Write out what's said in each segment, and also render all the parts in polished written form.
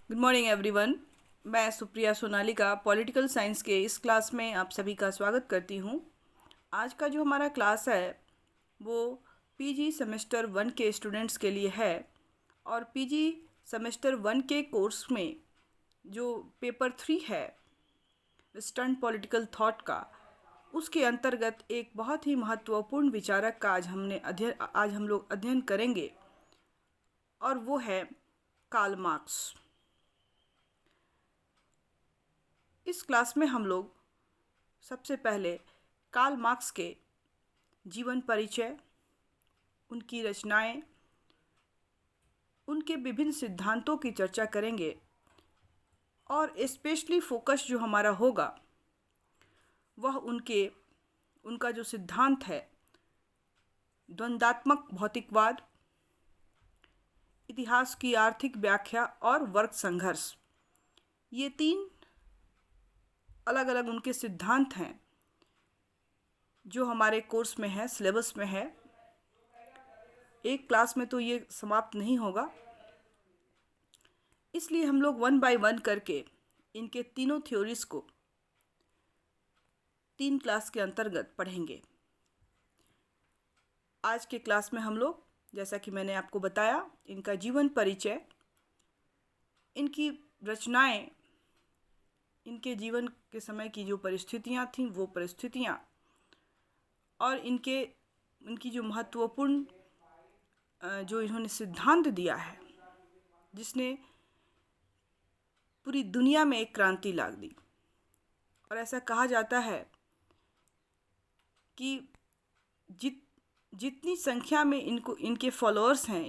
Good morning everyone. मैं Supriya Sonalika political science के इस क्लास में आप सभी का स्वागत करती हूँ। आज का जो हमारा क्लास है वो पीजी सेमेस्टर 1 के स्टूडेंट्स के लिए है और पीजी सेमेस्टर 1 के कोर्स में जो पेपर 3 है वेस्टर्न पॉलिटिकल थॉट का, उसके अंतर्गत एक बहुत ही महत्वपूर्ण विचारक का आज हम लोग अध्ययन करेंगे और वो है कार्ल मार्क्स। इस क्लास में हम लोग सबसे पहले कार्ल मार्क्स के जीवन परिचय, उनकी रचनाएं, उनके विभिन्न सिद्धांतों की चर्चा करेंगे और स्पेशली फोकस जो हमारा होगा वह उनका जो सिद्धांत है द्वंद्वात्मक भौतिकवाद, इतिहास की आर्थिक व्याख्या और वर्ग संघर्ष। ये 3 अलग अलग उनके सिद्धांत हैं जो हमारे कोर्स में है, सिलेबस में है। एक क्लास में तो ये समाप्त नहीं होगा, इसलिए हम लोग 1 बाय 1 करके इनके तीनों थ्योरीज को 3 क्लास के अंतर्गत पढ़ेंगे। आज के क्लास में हम लोग, जैसा कि मैंने आपको बताया, इनका जीवन परिचय, इनकी रचनाएं, इनके जीवन के समय की जो परिस्थितियां थीं वो परिस्थितियां और इनकी जो महत्वपूर्ण जो इन्होंने सिद्धांत दिया है जिसने पूरी दुनिया में एक क्रांति ला दी। और ऐसा कहा जाता है कि जितनी संख्या में इनके फॉलोअर्स हैं,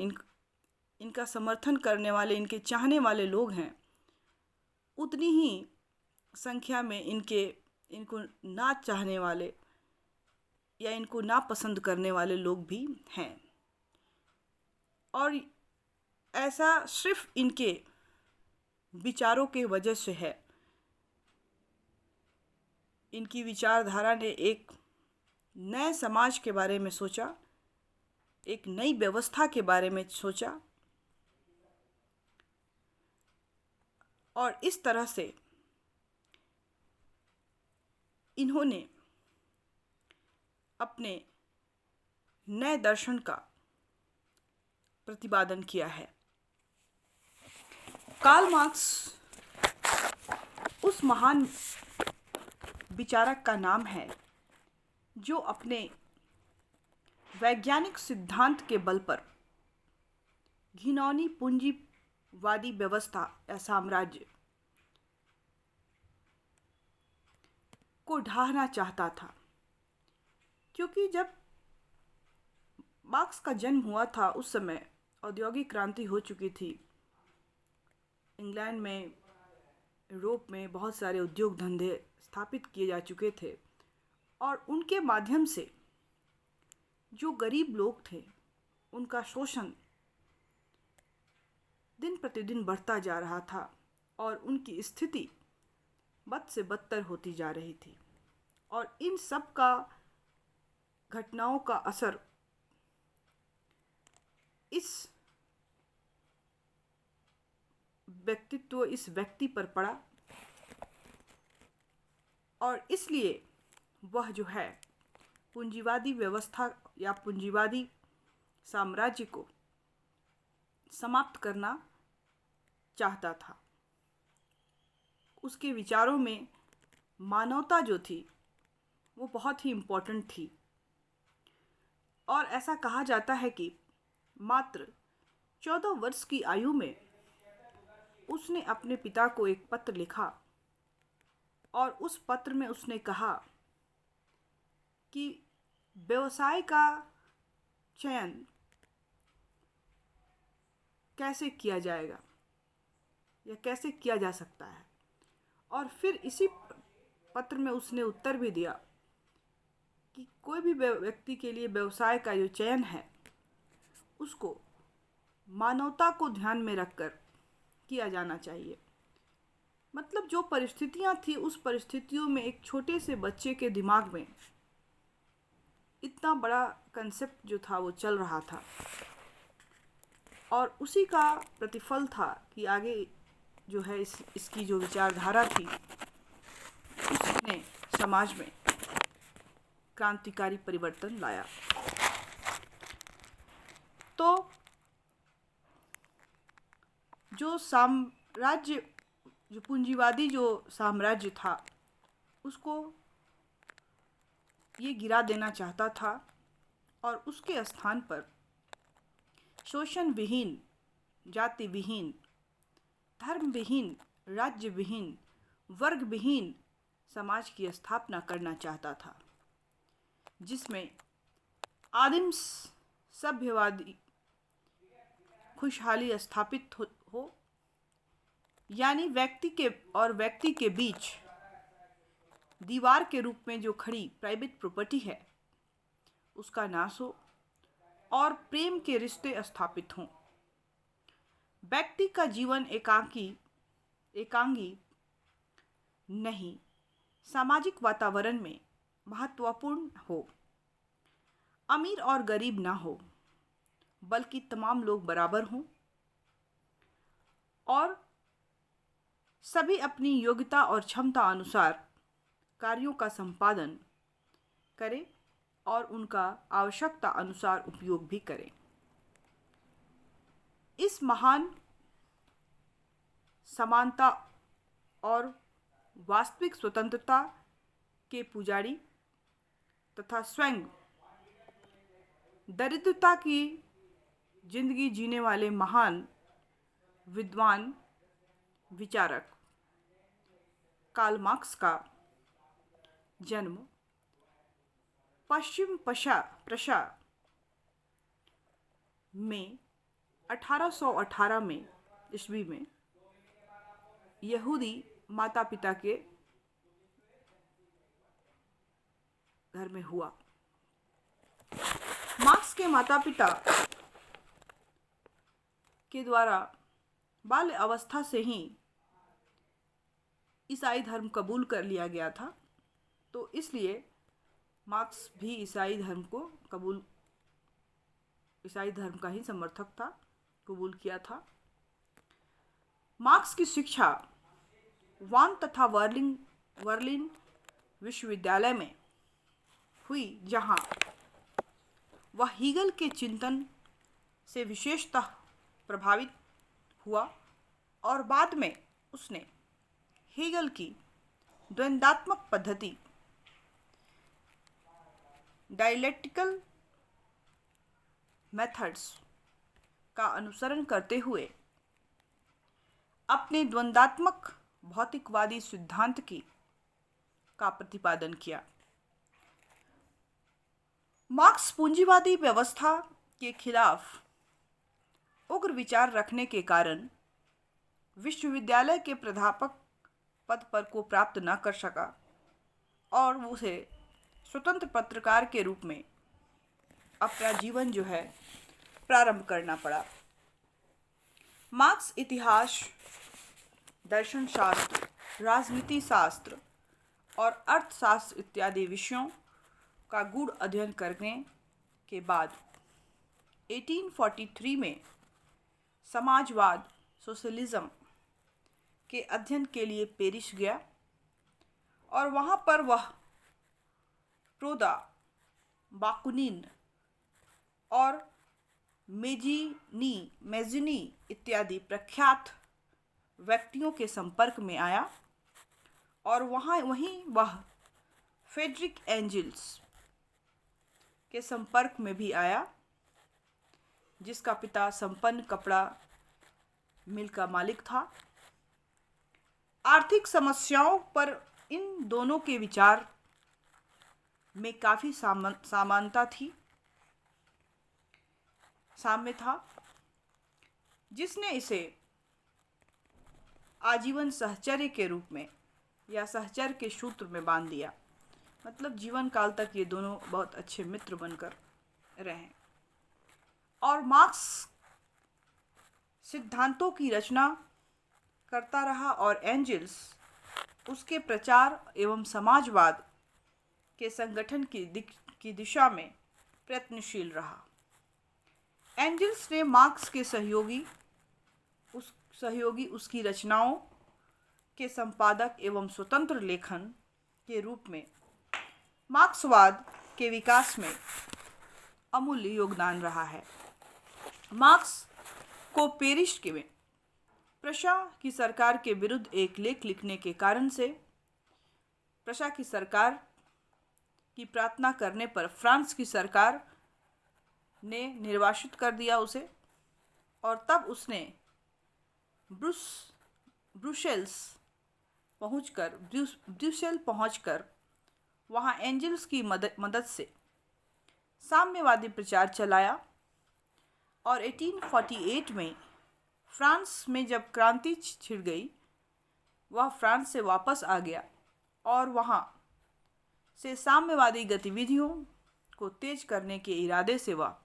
इनका समर्थन करने वाले, इनके चाहने वाले लोग हैं, उतनी ही संख्या में इनको ना चाहने वाले या इनको ना पसंद करने वाले लोग भी हैं। और ऐसा सिर्फ इनके विचारों के वजह से है। इनकी विचारधारा ने एक नए समाज के बारे में सोचा, एक नई व्यवस्था के बारे में सोचा और इस तरह से इन्होंने अपने नए दर्शन का प्रतिपादन किया है। कार्ल मार्क्स उस महान विचारक का नाम है जो अपने वैज्ञानिक सिद्धांत के बल पर घिनौनी पूंजीवादी व्यवस्था या साम्राज्य को ढाहना चाहता था। क्योंकि जब मार्क्स का जन्म हुआ था उस समय औद्योगिक क्रांति हो चुकी थी। इंग्लैंड में, यूरोप में बहुत सारे उद्योग धंधे स्थापित किए जा चुके थे और उनके माध्यम से जो गरीब लोग थे उनका शोषण दिन प्रतिदिन बढ़ता जा रहा था और उनकी स्थिति बद से बदतर होती जा रही थी। और इन सब का घटनाओं का असर इस व्यक्ति पर पड़ा और इसलिए वह जो है पूंजीवादी व्यवस्था या पूंजीवादी साम्राज्य को समाप्त करना चाहता था। उसके विचारों में मानवता जो थी वो बहुत ही इम्पोर्टेंट थी और ऐसा कहा जाता है कि मात्र 14 वर्ष की आयु में उसने अपने पिता को एक पत्र लिखा और उस पत्र में उसने कहा कि व्यवसाय का चयन कैसे किया जाएगा या कैसे किया जा सकता है। और फिर इसी पत्र में उसने उत्तर भी दिया कि कोई भी व्यक्ति के लिए व्यवसाय का जो चयन है उसको मानवता को ध्यान में रखकर किया जाना चाहिए। मतलब जो परिस्थितियां थी उस परिस्थितियों में एक छोटे से बच्चे के दिमाग में इतना बड़ा कंसेप्ट जो था वो चल रहा था और उसी का प्रतिफल था कि आगे जो है इसकी जो विचारधारा थी उसने समाज में क्रांतिकारी परिवर्तन लाया। तो जो साम्राज्य, जो पूंजीवादी जो साम्राज्य था, उसको ये गिरा देना चाहता था और उसके स्थान पर शोषण विहीन, जाति विहीन, धर्म विहीन, राज्य विहीन, वर्ग विहीन समाज की स्थापना करना चाहता था, जिसमें आदिम सभ्यवादी खुशहाली स्थापित हो, यानी व्यक्ति के बीच दीवार के रूप में जो खड़ी प्राइवेट प्रॉपर्टी है उसका नाश हो और प्रेम के रिश्ते स्थापित हों। व्यक्ति का जीवन एकांगी नहीं, सामाजिक वातावरण में महत्वपूर्ण हो। अमीर और गरीब ना हो, बल्कि तमाम लोग बराबर हों और सभी अपनी योग्यता और क्षमता अनुसार कार्यों का संपादन करें और उनका आवश्यकता अनुसार उपयोग भी करें। इस महान समानता और वास्तविक स्वतंत्रता के पुजारी तथा स्वयं दरिद्रता की जिंदगी जीने वाले महान विद्वान विचारक कार्ल मार्क्स का जन्म पश्चिम प्रशा में 1818 में ईस्वी में यहूदी माता पिता के घर में हुआ। मार्क्स के माता पिता के द्वारा बाल्य अवस्था से ही ईसाई धर्म कबूल कर लिया गया था, तो इसलिए मार्क्स भी ईसाई धर्म का ही समर्थक था, कबूल किया था। मार्क्स की शिक्षा वान तथा वर्लिन विश्वविद्यालय में हुई, जहां वह हीगल के चिंतन से विशेषतः प्रभावित हुआ और बाद में उसने हीगल की द्वंद्वात्मक पद्धति डायलेक्टिकल मेथड्स का अनुसरण करते हुए अपने द्वंद्वात्मक भौतिकवादी सिद्धांत का प्रतिपादन किया। मार्क्स पूंजीवादी व्यवस्था के खिलाफ उग्र विचार रखने के कारण विश्वविद्यालय के प्राध्यापक पद पर को प्राप्त न कर सका और उसे स्वतंत्र पत्रकार के रूप में अपना जीवन जो है प्रारंभ करना पड़ा। मार्क्स इतिहास, दर्शन शास्त्र, राजनीति शास्त्र और अर्थशास्त्र इत्यादि विषयों का गूढ़ अध्ययन करने के बाद 1843 में समाजवाद, सोशलिज्म के अध्ययन के लिए पेरिस गया और वहाँ पर वह प्रोदा, बाकुनिन और मेजिनी इत्यादि प्रख्यात व्यक्तियों के संपर्क में आया और वहीं वह फ्रेडरिक एंजल्स के संपर्क में भी आया, जिसका पिता संपन्न कपड़ा मिल का मालिक था। आर्थिक समस्याओं पर इन दोनों के विचार में काफ़ी साम्य था, जिसने इसे आजीवन सहचर्य के रूप में या सहचर्य के सूत्र में बांध दिया। मतलब जीवन काल तक ये दोनों बहुत अच्छे मित्र बनकर रहे और मार्क्स सिद्धांतों की रचना करता रहा और एंजल्स उसके प्रचार एवं समाजवाद के संगठन की दिशा में प्रयत्नशील रहा। एंजल्स ने मार्क्स के सहयोगी उसकी रचनाओं के संपादक एवं स्वतंत्र लेखन के रूप में मार्क्सवाद के विकास में अमूल्य योगदान रहा है। मार्क्स को पेरिस में प्रशा की सरकार के विरुद्ध एक लेख लिखने के कारण से प्रशा की सरकार की प्रार्थना करने पर फ्रांस की सरकार ने निर्वासित कर दिया उसे, और तब उसने ब्रुसेल्स पहुंचकर वहां एंजल्स की मदद से साम्यवादी प्रचार चलाया। और 1848 में फ्रांस में जब क्रांति छिड़ गई, वह फ्रांस से वापस आ गया और वहां से साम्यवादी गतिविधियों को तेज करने के इरादे से वह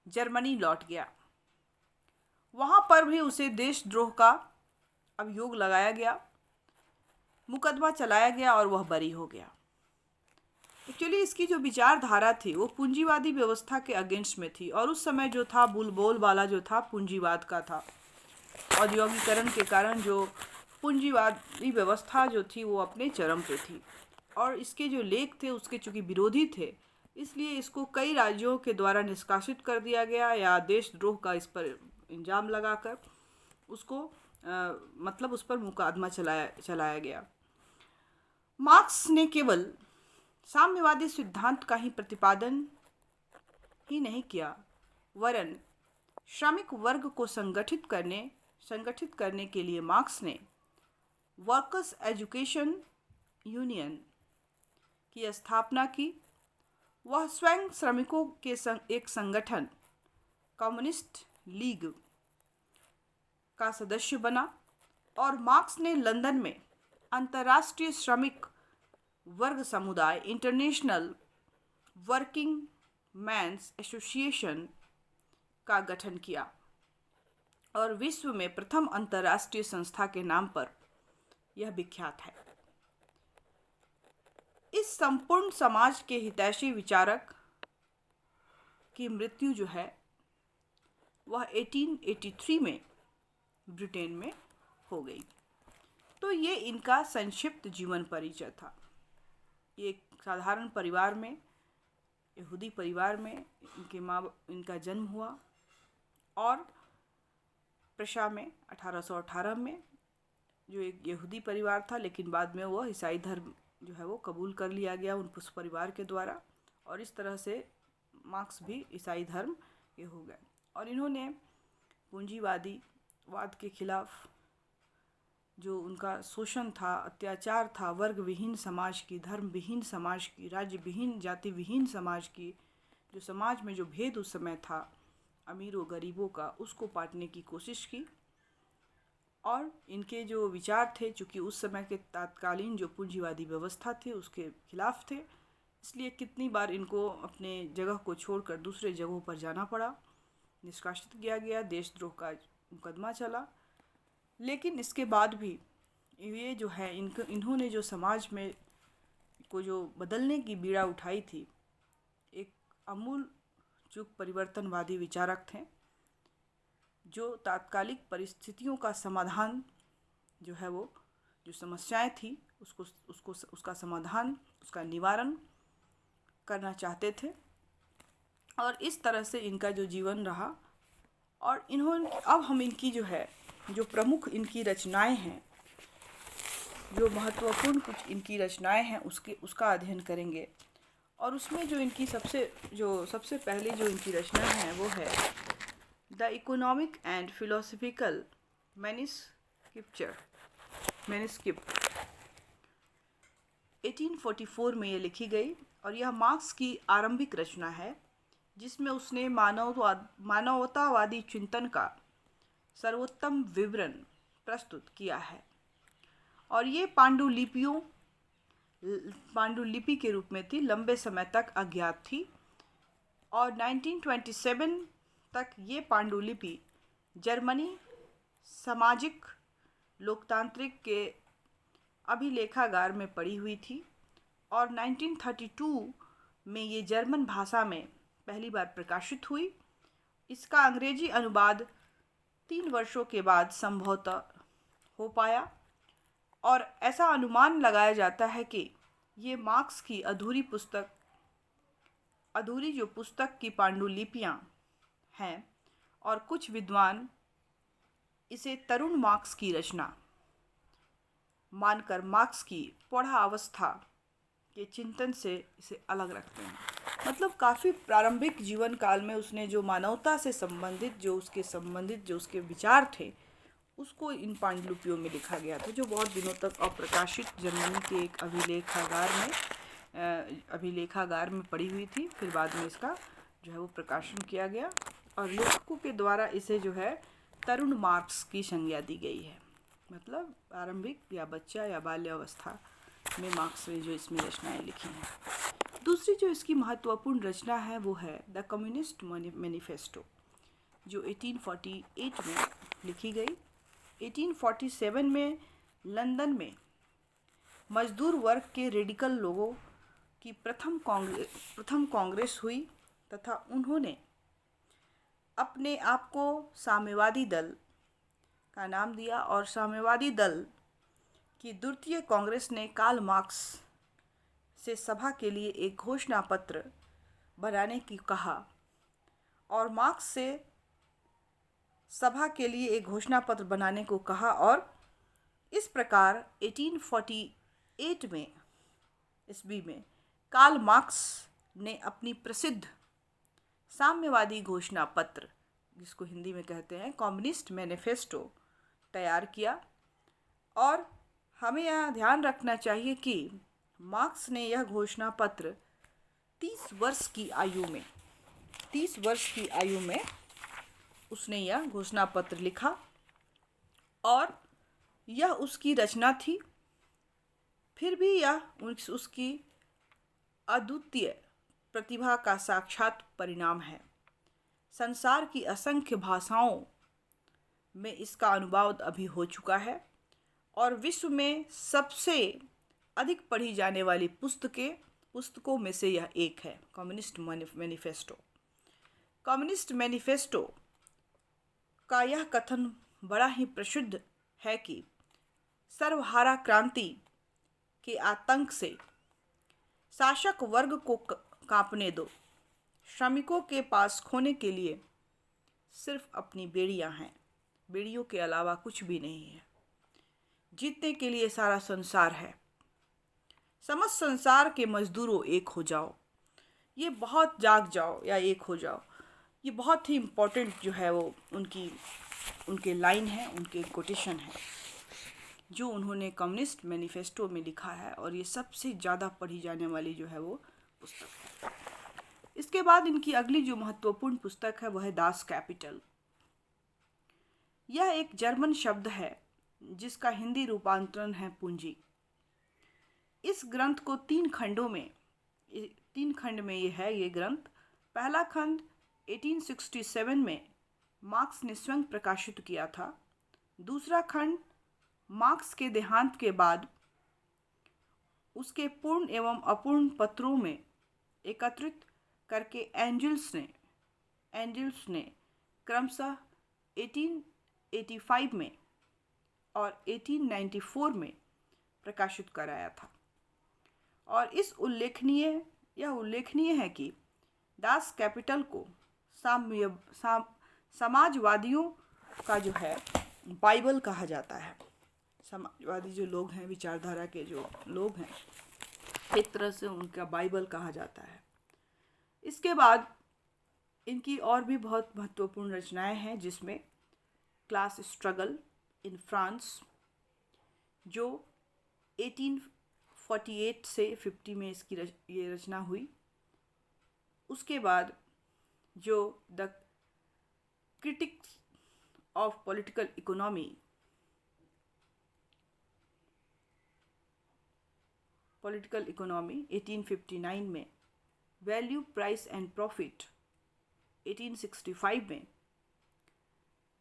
जर्मनी लौट गया। वहां पर भी उसे देशद्रोह का अभियोग लगाया गया, मुकदमा चलाया गया और वह बरी हो गया। एक्चुअली इसकी जो विचारधारा थी वो पूंजीवादी व्यवस्था के अगेंस्ट में थी, और उस समय जो था बोलबाला जो था पूंजीवाद का था। औद्योगिकरण के कारण जो पूंजीवादी व्यवस्था जो थी वो अपने चरम पे थी, और इसके जो लेख थे उसके चूँकि विरोधी थे, इसलिए इसको कई राज्यों के द्वारा निष्कासित कर दिया गया या देशद्रोह का इस पर इल्ज़ाम लगाकर उसको मतलब उस पर मुकदमा चलाया गया। मार्क्स ने केवल साम्यवादी सिद्धांत का ही प्रतिपादन ही नहीं किया, वरन श्रमिक वर्ग को संगठित करने के लिए मार्क्स ने वर्कर्स एजुकेशन यूनियन की स्थापना की। वह स्वयं श्रमिकों के एक संगठन कम्युनिस्ट लीग का सदस्य बना, और मार्क्स ने लंदन में अंतर्राष्ट्रीय श्रमिक वर्ग समुदाय इंटरनेशनल वर्किंग मैन्स एसोसिएशन का गठन किया, और विश्व में प्रथम अंतर्राष्ट्रीय संस्था के नाम पर यह विख्यात है। इस संपूर्ण समाज के हितैषी विचारक की मृत्यु जो है वह 1883 में ब्रिटेन में हो गई। तो ये इनका संक्षिप्त जीवन परिचय था। ये एक साधारण परिवार में, यहूदी परिवार में इनका जन्म हुआ, और प्रशा में 1818 में जो एक यहूदी परिवार था, लेकिन बाद में वह ईसाई धर्म जो है वो कबूल कर लिया गया उस परिवार के द्वारा, और इस तरह से मार्क्स भी ईसाई धर्म के हो गए। और इन्होंने पूंजीवाद के खिलाफ जो उनका शोषण था, अत्याचार था, वर्ग विहीन समाज की, धर्म विहीन समाज की, राज्य विहीन, जाति विहीन समाज की, जो समाज में जो भेद उस समय था अमीरों गरीबों का, उसको पाटने की कोशिश की। और इनके जो विचार थे, चूँकि उस समय के तत्कालीन जो पूंजीवादी व्यवस्था थी उसके खिलाफ थे, इसलिए कितनी बार इनको अपने जगह को छोड़कर दूसरे जगहों पर जाना पड़ा, निष्कासित किया गया, देशद्रोह का मुकदमा चला। लेकिन इसके बाद भी ये जो है इन्होंने जो समाज में को जो बदलने की बीड़ा उठाई थी, एक अमूल युग परिवर्तनवादी विचारक थे, जो तात्कालिक परिस्थितियों का समाधान जो है वो जो समस्याएं थी उसका समाधान, उसका निवारण करना चाहते थे। और इस तरह से इनका जो जीवन रहा। और इन्होंने अब हम इनकी जो है जो प्रमुख इनकी रचनाएं हैं, जो महत्वपूर्ण कुछ इनकी रचनाएं हैं उसका अध्ययन करेंगे। और उसमें जो इनकी सबसे पहले जो इनकी रचना है वो है the economic and philosophical manuscript 1844 में ये लिखी गई, और यह मार्क्स की आरंभिक रचना है, जिसमें उसने मानवतावादी चिंतन का सर्वोत्तम विवरण प्रस्तुत किया है। और ये पांडुलिपि के रूप में थी, लंबे समय तक अज्ञात थी, और 1927 तक ये पांडुलिपि जर्मनी सामाजिक लोकतांत्रिक के अभिलेखागार में पड़ी हुई थी। और 1932 में ये जर्मन भाषा में पहली बार प्रकाशित हुई। इसका अंग्रेजी अनुवाद 3 वर्षों के बाद संभवतः हो पाया और ऐसा अनुमान लगाया जाता है कि ये मार्क्स की अधूरी जो पुस्तक की पांडुलिपियाँ हैं और कुछ विद्वान इसे तरुण मार्क्स की रचना मानकर मार्क्स की पौढ़ावस्था के चिंतन से इसे अलग रखते हैं। मतलब काफ़ी प्रारंभिक जीवन काल में उसने जो मानवता से संबंधित जो उसके विचार थे उसको इन पांडुलिपियों में लिखा गया था, जो बहुत दिनों तक अप्रकाशित जर्मनी के एक अभिलेखागार में पड़ी हुई थी। फिर बाद में इसका जो है वो प्रकाशन किया गया और लेखकों के द्वारा इसे जो है तरुण मार्क्स की संज्ञा दी गई है। मतलब प्रारंभिक या बच्चा या बाल्यावस्था में मार्क्स ने जो इसमें रचनाएं लिखी हैं। दूसरी जो इसकी महत्वपूर्ण रचना है वो है द कम्युनिस्ट मैनिफेस्टो, जो 1848 में लिखी गई। 1847 में लंदन में मजदूर वर्ग के रेडिकल लोगों की प्रथम कांग्रेस हुई तथा उन्होंने अपने आप को साम्यवादी दल का नाम दिया और साम्यवादी दल की द्वितीय कांग्रेस ने कार्ल मार्क्स से सभा के लिए एक घोषणा पत्र बनाने की कहा और मार्क्स से सभा के लिए एक घोषणा पत्र बनाने को कहा और इस प्रकार 1848 में ईस्वी में कार्ल मार्क्स ने अपनी प्रसिद्ध साम्यवादी घोषणा पत्र, जिसको हिंदी में कहते हैं कम्युनिस्ट मैनिफेस्टो, तैयार किया। और हमें यहाँ ध्यान रखना चाहिए कि मार्क्स ने यह घोषणा पत्र 30 वर्ष की आयु में उसने यह घोषणा पत्र लिखा और यह उसकी रचना थी। फिर भी यह उसकी अद्वितीय प्रतिभा का साक्षात परिणाम है। संसार की असंख्य भाषाओं में इसका अनुवाद अभी हो चुका है और विश्व में सबसे अधिक पढ़ी जाने वाली पुस्तकों में से यह एक है, कम्युनिस्ट मैनिफेस्टो। कम्युनिस्ट मैनिफेस्टो का यह कथन बड़ा ही प्रसिद्ध है कि सर्वहारा क्रांति के आतंक से शासक वर्ग को कांपने दो, श्रमिकों के पास खोने के लिए सिर्फ अपनी बेड़ियां हैं, बेड़ियों के अलावा कुछ भी नहीं है। जीतने के लिए सारा संसार है, समस्त संसार के मजदूरों एक हो जाओ, ये बहुत जाग जाओ या एक हो जाओ, ये बहुत ही इम्पोर्टेंट जो है वो उनके लाइन है, उनके कोटेशन है जो उन्होंने कम्युनिस्ट मैनिफेस्टो में लिखा है और ये सबसे ज़्यादा पढ़ी जाने वाली जो है वो पुस्तक है। इसके बाद इनकी अगली जो महत्वपूर्ण पुस्तक है वह है दास कैपिटल। यह एक जर्मन शब्द है जिसका हिंदी रूपांतरण है पूंजी। इस ग्रंथ को 3 खंड में ये ग्रंथ। पहला खंड 1867 में मार्क्स ने स्वयं प्रकाशित किया था। दूसरा खंड मार्क्स के देहांत के बाद उसके पूर्ण एवं अपूर्ण पत्रों में एकत्रित करके एंजल्स ने क्रमशः 1885 में और 1894 में प्रकाशित कराया था। और यह उल्लेखनीय है कि दास कैपिटल को समाजवादियों का जो है बाइबल कहा जाता है। समाजवादी जो लोग हैं, विचारधारा के जो लोग हैं, एक तरह से उनका बाइबल कहा जाता है। इसके बाद इनकी और भी बहुत महत्वपूर्ण रचनाएं हैं, जिसमें क्लास स्ट्रगल इन फ्रांस, जो 1848 से 50 में ये रचना हुई। उसके बाद जो the critique of political economy 1859 में, वैल्यू प्राइस एंड प्रॉफिट 1865 में,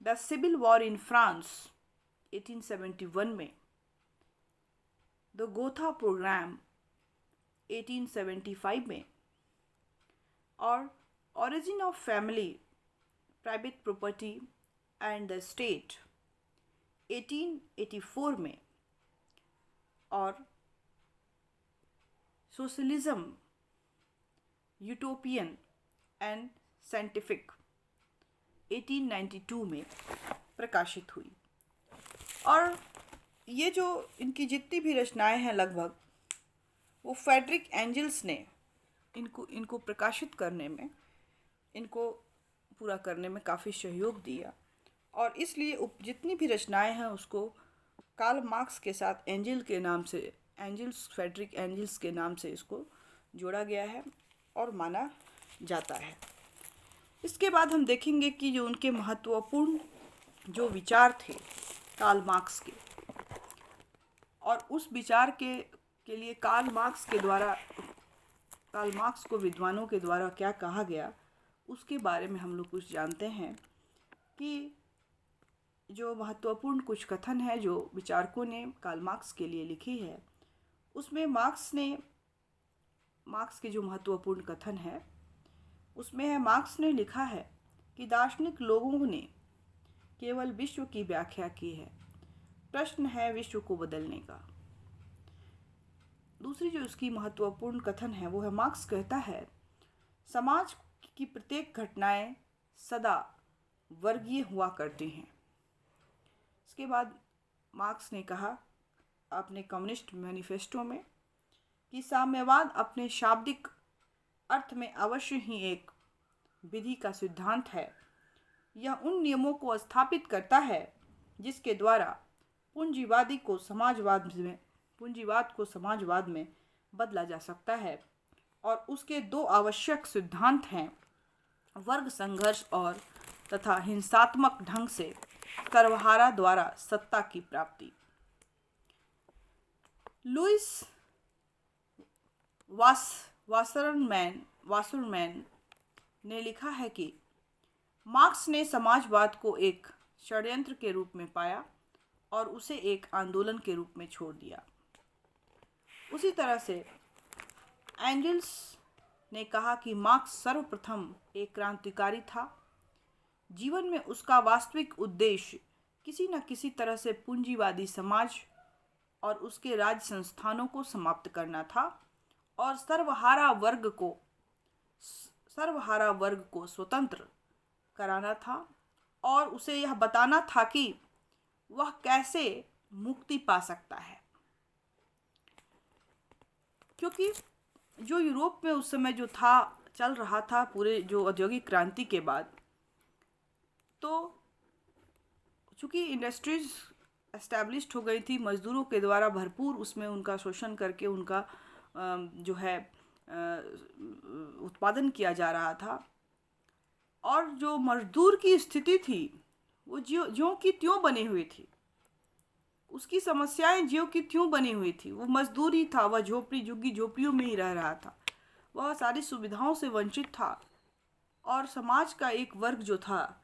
the civil war in France 1871 में, द गोथा प्रोग्राम 1875 में और origin of family, private property and the state 1884 में और सोशलिज्म यूटोपियन एंड साइंटिफिक 1892 में प्रकाशित हुई। और ये जो इनकी जितनी भी रचनाएं हैं लगभग, वो फ्रेडरिक एंजल्स ने इनको प्रकाशित करने में, इनको पूरा करने में काफ़ी सहयोग दिया। और इसलिए जितनी भी रचनाएं हैं उसको कार्ल मार्क्स के साथ फ्रेडरिक एंजल्स के नाम से इसको जोड़ा गया है और माना जाता है। इसके बाद हम देखेंगे कि जो उनके महत्वपूर्ण जो विचार थे कार्ल मार्क्स के, और उस विचार के लिए कार्ल मार्क्स को विद्वानों के द्वारा क्या कहा गया, उसके बारे में हम लोग कुछ जानते हैं। कि जो महत्वपूर्ण कुछ कथन है जो विचारकों ने कार्ल मार्क्स के लिए लिखी है, उसमें मार्क्स के जो महत्वपूर्ण कथन है उसमें है, मार्क्स ने लिखा है कि दार्शनिक लोगों ने केवल विश्व की व्याख्या की है, प्रश्न है विश्व को बदलने का। दूसरी जो उसकी महत्वपूर्ण कथन है वो है, मार्क्स कहता है समाज की प्रत्येक घटनाएं सदा वर्गीय हुआ करती हैं। इसके बाद मार्क्स ने कहा अपने कम्युनिस्ट मैनिफेस्टो में कि साम्यवाद अपने शाब्दिक अर्थ में अवश्य ही एक विधि का सिद्धांत है। यह उन नियमों को स्थापित करता है जिसके द्वारा पूंजीवाद को समाजवाद में बदला जा सकता है। और उसके दो आवश्यक सिद्धांत हैं, वर्ग संघर्ष और तथा हिंसात्मक ढंग से सर्वहारा द्वारा सत्ता की प्राप्ति। लुइस वासरमैन ने लिखा है कि मार्क्स ने समाजवाद को एक षड्यंत्र के रूप में पाया और उसे एक आंदोलन के रूप में छोड़ दिया। उसी तरह से एंजल्स ने कहा कि मार्क्स सर्वप्रथम एक क्रांतिकारी था। जीवन में उसका वास्तविक उद्देश्य किसी न किसी तरह से पूंजीवादी समाज और उसके राज्य संस्थानों को समाप्त करना था और सर्वहारा वर्ग को स्वतंत्र कराना था और उसे यह बताना था कि वह कैसे मुक्ति पा सकता है। क्योंकि जो यूरोप में उस समय जो चल रहा था पूरे जो औद्योगिक क्रांति के बाद, तो चूँकि इंडस्ट्रीज एस्टैब्लिश्ड हो गई थी, मज़दूरों के द्वारा भरपूर उसमें उनका शोषण करके उनका जो है उत्पादन किया जा रहा था। और जो मजदूर की स्थिति थी वो ज्यों की त्यों बनी हुई थी, उसकी समस्याएं ज्यों की त्यों बनी हुई थी। वो मजदूर ही था, वह झुग्गी झोपड़ियों में ही रह रहा था, वह सारी सुविधाओं से वंचित था। और समाज का एक वर्ग जो था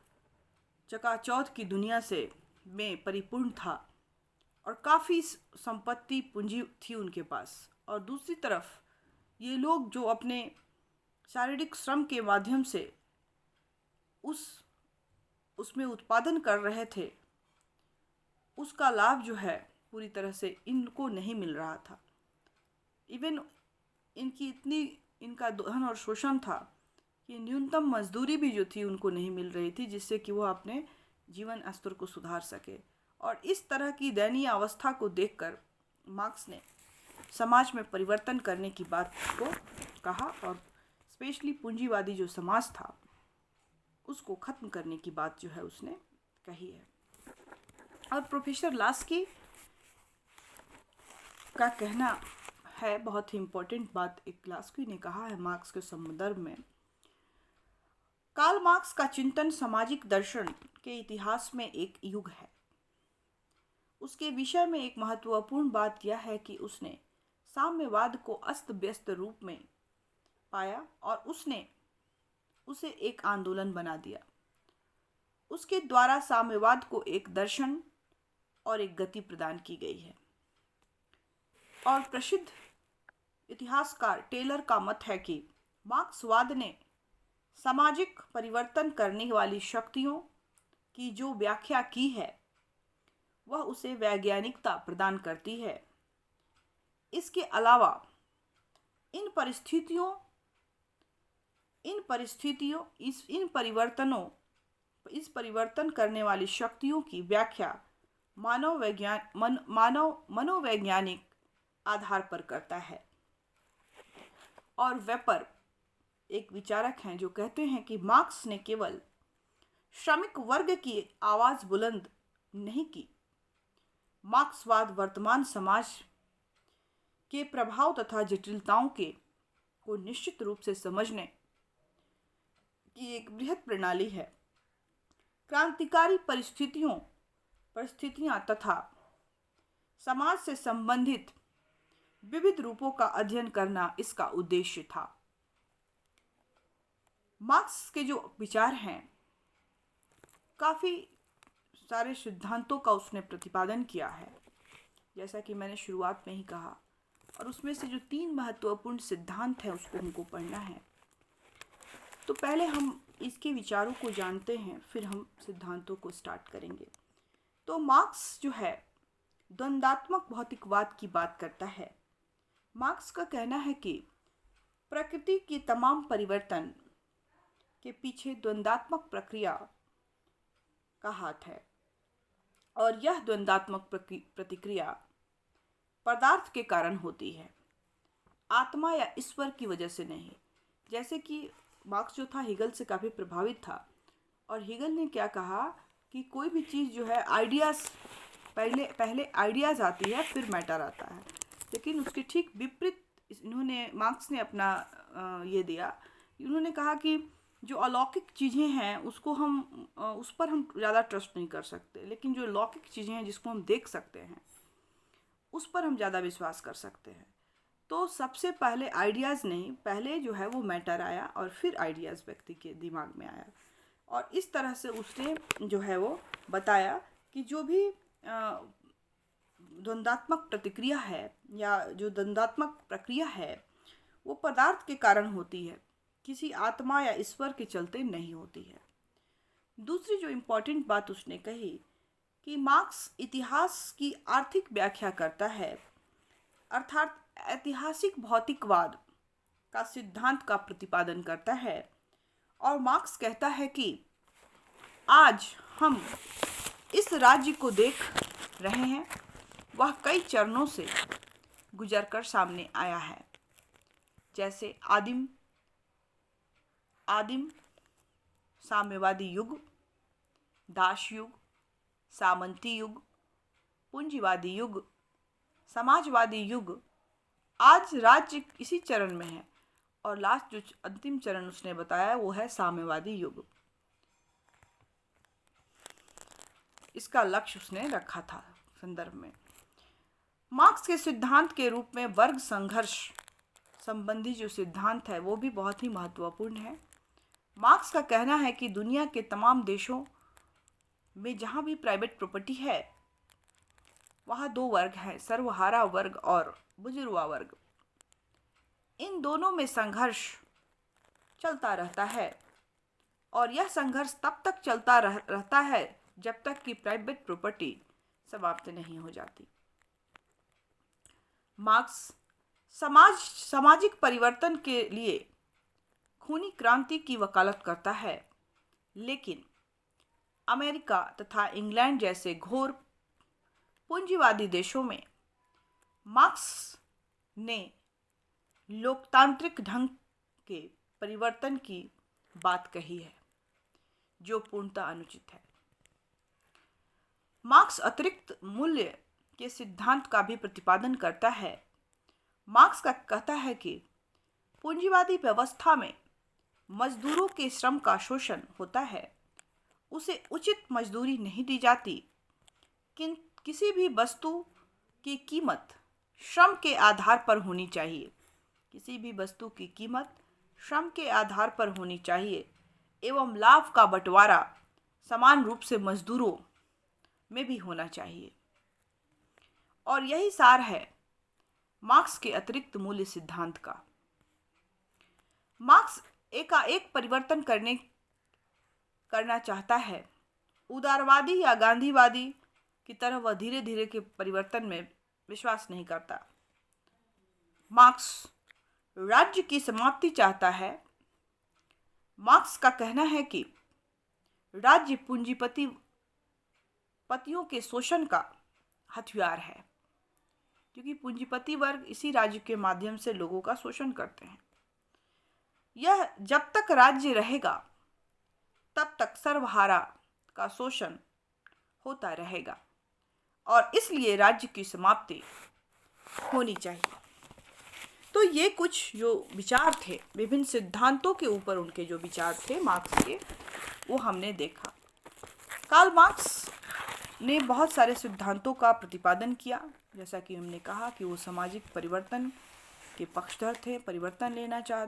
चकाचौंध की दुनिया में परिपूर्ण था और काफ़ी संपत्ति पूंजी थी उनके पास। और दूसरी तरफ ये लोग जो अपने शारीरिक श्रम के माध्यम से उसमें उत्पादन कर रहे थे, उसका लाभ जो है पूरी तरह से इनको नहीं मिल रहा था। इवन इनका दोहन और शोषण था कि न्यूनतम मजदूरी भी जो थी उनको नहीं मिल रही थी, जिससे कि वो अपने जीवन स्तर को सुधार सके। और इस तरह की दयनीय अवस्था को देखकर मार्क्स ने समाज में परिवर्तन करने की बात को कहा और स्पेशली पूंजीवादी जो समाज था उसको ख़त्म करने की बात जो है उसने कही है। और प्रोफेसर लास्की का कहना है, बहुत ही इम्पोर्टेंट बात एक लास्की ने कहा है मार्क्स के संदर्भ में, कार्ल मार्क्स का चिंतन सामाजिक दर्शन के इतिहास में एक युग है। उसके विषय में एक महत्वपूर्ण बात यह है कि उसने साम्यवाद को अस्त व्यस्त रूप में पाया और उसने उसे एक आंदोलन बना दिया। उसके द्वारा साम्यवाद को एक दर्शन और एक गति प्रदान की गई है। और प्रसिद्ध इतिहासकार टेलर का मत है कि मार्क्सवाद ने सामाजिक परिवर्तन करने वाली शक्तियों की जो व्याख्या की है वह उसे वैज्ञानिकता प्रदान करती है। इसके अलावा इन परिस्थितियों इन परिस्थितियों इस परिवर्तन करने वाली शक्तियों की व्याख्या मानव मनोवैज्ञानिक आधार पर करता है। और वेपर एक विचारक हैं जो कहते हैं कि मार्क्स ने केवल श्रमिक वर्ग की आवाज बुलंद नहीं की। मार्क्सवाद वर्तमान समाज के प्रभाव तथा जटिलताओं को निश्चित रूप से समझने की एक बृहद प्रणाली है। क्रांतिकारी परिस्थितियां तथा समाज से संबंधित विविध रूपों का अध्ययन करना इसका उद्देश्य था। मार्क्स के जो विचार हैं, काफ़ी सारे सिद्धांतों का उसने प्रतिपादन किया है, जैसा कि मैंने शुरुआत में ही कहा। और उसमें से जो 3 महत्वपूर्ण सिद्धांत हैं उसको हमको पढ़ना है। तो पहले हम इसके विचारों को जानते हैं, फिर हम सिद्धांतों को स्टार्ट करेंगे। तो मार्क्स जो है द्वंद्वात्मक भौतिकवाद की बात करता है। मार्क्स का कहना है कि प्रकृति की तमाम परिवर्तन के पीछे द्वंद्वात्मक प्रक्रिया का हाथ है और यह द्वंद्वात्मक प्रतिक्रिया पदार्थ के कारण होती है, आत्मा या ईश्वर की वजह से नहीं। जैसे कि मार्क्स जो था हिगल से काफ़ी प्रभावित था और हिगल ने क्या कहा कि कोई भी चीज़ जो है आइडियाज़ पहले आइडियाज़ आती है फिर मैटर आता है, लेकिन उसके ठीक विपरीत मार्क्स ने अपना ये दिया। उन्होंने कहा कि जो अलौकिक चीज़ें हैं उसको उस पर हम ज़्यादा ट्रस्ट नहीं कर सकते, लेकिन जो लौकिक चीज़ें हैं जिसको हम देख सकते हैं उस पर हम ज़्यादा विश्वास कर सकते हैं। तो सबसे पहले आइडियाज़ नहीं, पहले जो है वो मैटर आया और फिर आइडियाज़ व्यक्ति के दिमाग में आया। और इस तरह से उसने जो है वो बताया कि जो भी द्वंद्वात्मक प्रतिक्रिया है या जो द्वंद्वात्मक प्रक्रिया है वो पदार्थ के कारण होती है, किसी आत्मा या ईश्वर के चलते नहीं होती है। दूसरी जो इम्पोर्टेंट बात उसने कही कि मार्क्स इतिहास की आर्थिक व्याख्या करता है, अर्थात ऐतिहासिक भौतिकवाद का सिद्धांत का प्रतिपादन करता है। और मार्क्स कहता है कि आज हम इस राज्य को देख रहे हैं वह कई चरणों से गुजरकर सामने आया है, जैसे आदिम साम्यवादी युग, दास युग, सामंती युग, पूंजीवादी युग, समाजवादी युग। आज राज्य इसी चरण में है और लास्ट जो अंतिम चरण उसने बताया वो है साम्यवादी युग। इसका लक्ष्य उसने रखा था संदर्भ में। मार्क्स के सिद्धांत के रूप में वर्ग संघर्ष संबंधी जो सिद्धांत है वो भी बहुत ही महत्वपूर्ण है। मार्क्स का कहना है कि दुनिया के तमाम देशों में जहाँ भी प्राइवेट प्रॉपर्टी है वहाँ 2 वर्ग हैं, सर्वहारा वर्ग और बुजुर्गा वर्ग। इन दोनों में संघर्ष चलता रहता है और यह संघर्ष तब तक चलता रहता है जब तक कि प्राइवेट प्रॉपर्टी समाप्त नहीं हो जाती। मार्क्स सामाजिक परिवर्तन के लिए खूनी क्रांति की वकालत करता है, लेकिन अमेरिका तथा इंग्लैंड जैसे घोर पूंजीवादी देशों में मार्क्स ने लोकतांत्रिक ढंग के परिवर्तन की बात कही है जो पूर्णतः अनुचित है। मार्क्स अतिरिक्त मूल्य के सिद्धांत का भी प्रतिपादन करता है। मार्क्स का कहता है कि पूंजीवादी व्यवस्था में मजदूरों के श्रम का शोषण होता है, उसे उचित मजदूरी नहीं दी जाती। किसी भी वस्तु की कीमत श्रम के आधार पर होनी चाहिए। किसी भी वस्तु की कीमत श्रम के आधार पर होनी चाहिए एवं लाभ का बंटवारा समान रूप से मजदूरों में भी होना चाहिए। और यही सार है मार्क्स के अतिरिक्त मूल्य सिद्धांत का। मार्क्स एकाएक परिवर्तन करना चाहता है उदारवादी या गांधीवादी की तरह वह धीरे धीरे के परिवर्तन में विश्वास नहीं करता। मार्क्स राज्य की समाप्ति चाहता है। मार्क्स का कहना है कि राज्य पतियों के शोषण का हथियार है, क्योंकि पूंजीपति वर्ग इसी राज्य के माध्यम से लोगों का शोषण करते हैं। यह जब तक राज्य रहेगा तब तक सर्वहारा का शोषण होता रहेगा और इसलिए राज्य की समाप्ति होनी चाहिए। तो ये कुछ जो विचार थे, विभिन्न सिद्धांतों के ऊपर उनके जो विचार थे मार्क्स के, वो हमने देखा। कार्ल मार्क्स ने बहुत सारे सिद्धांतों का प्रतिपादन किया। जैसा कि हमने कहा कि वो सामाजिक परिवर्तन के पक्षधर थे, परिवर्तन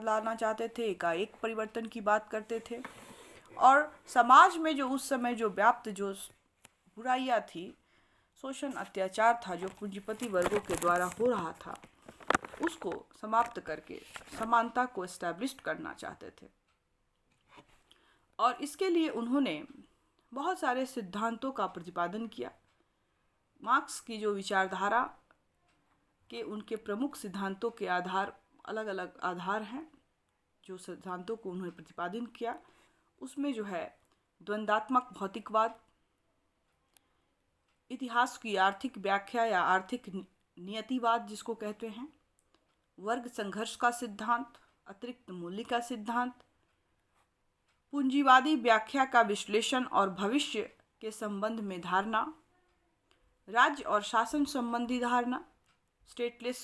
लाना चाहते थे, एकाएक परिवर्तन की बात करते थे और समाज में जो उस समय जो व्याप्त जो बुराइयां थी, शोषण अत्याचार था जो पूंजीपति वर्गों के द्वारा हो रहा था, उसको समाप्त करके समानता को एस्टैब्लिश करना चाहते थे। और इसके लिए उन्होंने बहुत सारे सिद्धांतों का प्रतिपादन किया। मार्क्स की जो विचारधारा के उनके प्रमुख सिद्धांतों के आधार, अलग अलग आधार हैं जो सिद्धांतों को उन्होंने प्रतिपादन किया। उसमें जो है द्वंद्वात्मक भौतिकवाद, इतिहास की आर्थिक व्याख्या या आर्थिक नियतिवाद जिसको कहते हैं, वर्ग संघर्ष का सिद्धांत, अतिरिक्त मूल्य का सिद्धांत, पूंजीवादी व्याख्या का विश्लेषण और भविष्य के संबंध में धारणा, राज्य और शासन संबंधी धारणा, स्टेटलेस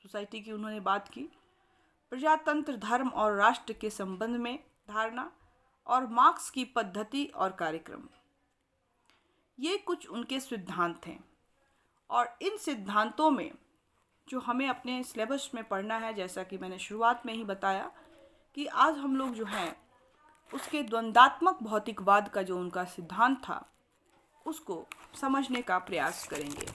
सोसाइटी की उन्होंने बात की, प्रजातंत्र, धर्म और राष्ट्र के संबंध में धारणा और मार्क्स की पद्धति और कार्यक्रम। ये कुछ उनके सिद्धांत हैं और इन सिद्धांतों में जो हमें अपने सिलेबस में पढ़ना है, जैसा कि मैंने शुरुआत में ही बताया कि आज हम लोग जो हैं उसके द्वंद्वात्मक भौतिकवाद का जो उनका सिद्धांत था उसको समझने का प्रयास करेंगे।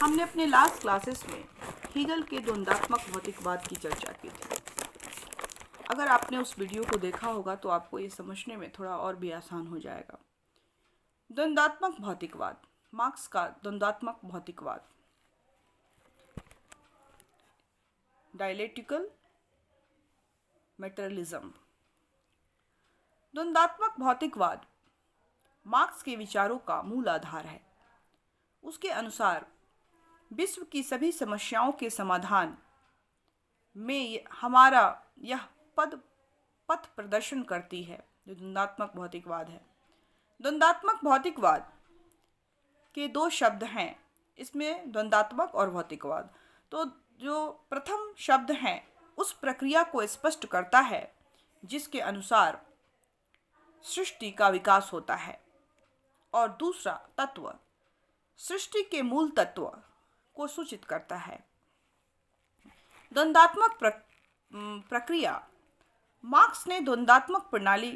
हमने अपने लास्ट क्लासेस में हीगल के द्वंद्वात्मक भौतिकवाद की चर्चा की थी। अगर आपने उस वीडियो को देखा होगा तो आपको ये समझने में थोड़ा और भी आसान हो जाएगा। द्वंद्वात्मक भौतिकवाद, मार्क्स का द्वंद्वात्मक भौतिकवाद, डायलेक्टिकल मटेरियलिज्म। द्वंद्वात्मक भौतिकवाद मार्क्स के विचारों का मूल आधार है। उसके अनुसार विश्व की सभी समस्याओं के समाधान में हमारा यह पथ प्रदर्शन करती है जो द्वंद्वात्मक भौतिकवाद है। द्वंद्वात्मक भौतिकवाद के दो शब्द हैं इसमें, द्वंद्वात्मक और भौतिकवाद। तो जो प्रथम शब्द है उस प्रक्रिया को स्पष्ट करता है जिसके अनुसार सृष्टि का विकास होता है, और दूसरा तत्व सृष्टि के मूल तत्व को सूचित करता है। द्वंद्वात्मक प्रक्रिया, मार्क्स ने द्वंद्वात्मक प्रणाली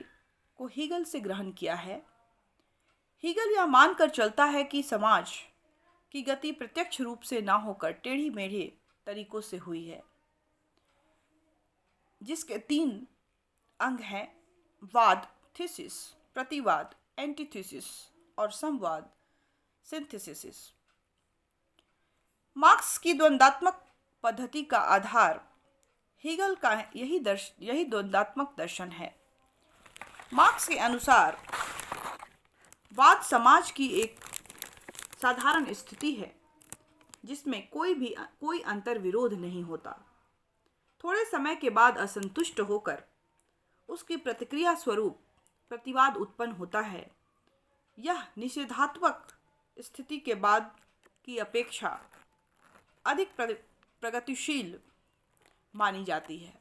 को हीगल से ग्रहण किया है। हीगल यह मानकर चलता है कि समाज की गति प्रत्यक्ष रूप से ना होकर टेढ़ी मेढ़े तरीकों से हुई है, जिसके 3 अंग हैं: वाद, थीसिस, प्रतिवाद, एंटीथीसिस, और संवाद, सिंथेसिस। मार्क्स की द्वंद्वात्मक पद्धति का आधार हीगल का यही द्वंद्वात्मक दर्शन है। मार्क्स के अनुसार वाद समाज की एक साधारण स्थिति है जिसमें कोई अंतर विरोध नहीं होता। थोड़े समय के बाद असंतुष्ट होकर उसकी प्रतिक्रिया स्वरूप प्रतिवाद उत्पन्न होता है। यह निषेधात्मक स्थिति के बाद की अपेक्षा अधिक प्रगतिशील मानी जाती है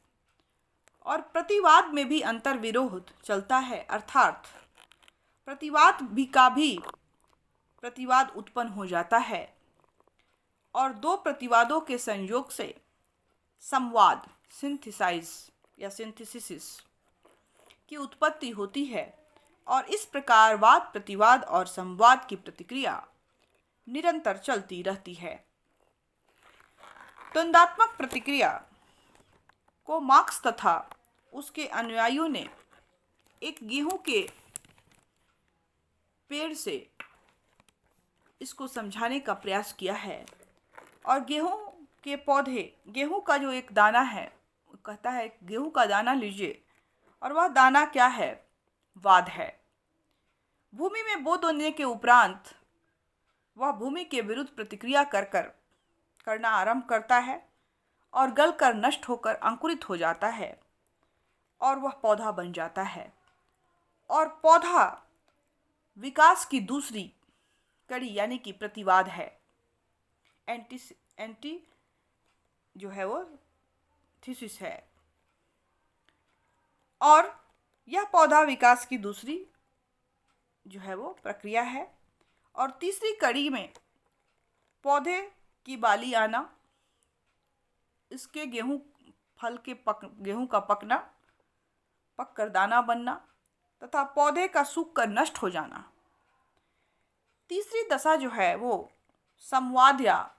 और प्रतिवाद में भी अंतर विरोध चलता है, अर्थात प्रतिवाद उत्पन्न हो जाता है और 2 प्रतिवादों के संयोग से संवाद, सिंथेसाइज या सिंथेसिस की उत्पत्ति होती है और इस प्रकार वाद, प्रतिवाद और संवाद की प्रतिक्रिया निरंतर चलती रहती है। द्वंद्वात्मक प्रतिक्रिया को मार्क्स तथा उसके अनुयायियों ने एक गेहूं के पेड़ से इसको समझाने का प्रयास किया है। और गेहूं के पौधे, गेहूं का जो एक दाना है, वो कहता है गेहूं का दाना लीजिए, और वह दाना क्या है? वाद है। भूमि में बो देने के उपरांत वह भूमि के विरुद्ध प्रतिक्रिया करना आरंभ करता है और गलकर नष्ट होकर अंकुरित हो जाता है और वह पौधा बन जाता है। और पौधा विकास की दूसरी कड़ी यानी कि प्रतिवाद है। एंटी जो है वो थीसिस है। और यह पौधा विकास की दूसरी जो है वो प्रक्रिया है। और तीसरी कड़ी में पौधे की बाली आना, इसके गेहूं का पकना, पककर दाना बनना तथा पौधे का सूख कर नष्ट हो जाना। तीसरी दशा जो है वो संवाद या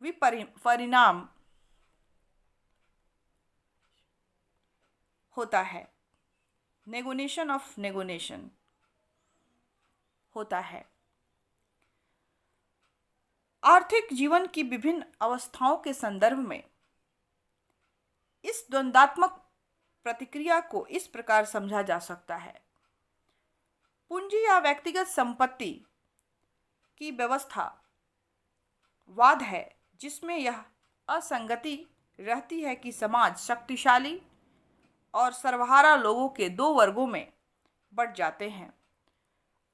विपरिणाम होता है। नेगोशिएशन ऑफ नेगोशिएशन होता है। आर्थिक जीवन की विभिन्न अवस्थाओं के संदर्भ में इस द्वंद्वात्मक प्रतिक्रिया को इस प्रकार समझा जा सकता है। पूंजी या व्यक्तिगत संपत्ति की व्यवस्था वाद है, जिसमें यह असंगति रहती है कि समाज शक्तिशाली और सर्वहारा लोगों के दो वर्गों में बंट जाते हैं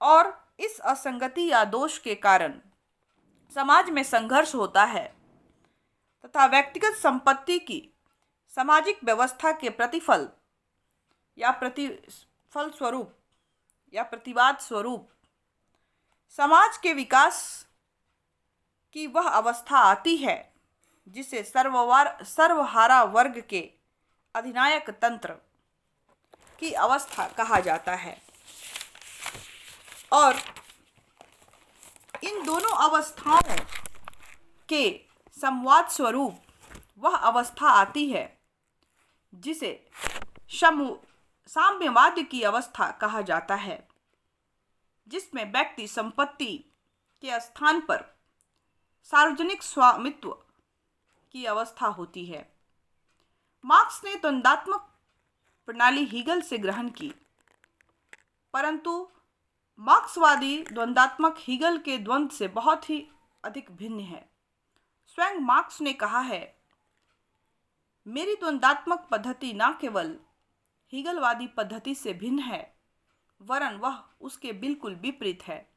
और इस असंगति या दोष के कारण समाज में संघर्ष होता है तथा व्यक्तिगत संपत्ति की सामाजिक व्यवस्था के प्रतिफल स्वरूप या प्रतिवाद स्वरूप समाज के विकास की वह अवस्था आती है जिसे सर्वहारा वर्ग के अधिनायक तंत्र की अवस्था कहा जाता है। और इन दोनों अवस्थाओं के संवाद स्वरूप वह अवस्था आती है जिसे साम्यवाद की अवस्था कहा जाता है, जिसमें व्यक्ति संपत्ति के स्थान पर सार्वजनिक स्वामित्व की अवस्था होती है। मार्क्स ने द्वंद्वात्मक प्रणाली हीगल से ग्रहण की, परंतु मार्क्सवादी द्वंद्वात्मक हीगल के द्वंद्व से बहुत ही अधिक भिन्न है। स्वयं मार्क्स ने कहा है, मेरी द्वंद्वात्मक पद्धति न केवल हीगलवादी पद्धति से भिन्न है, वरन वह उसके बिल्कुल विपरीत है।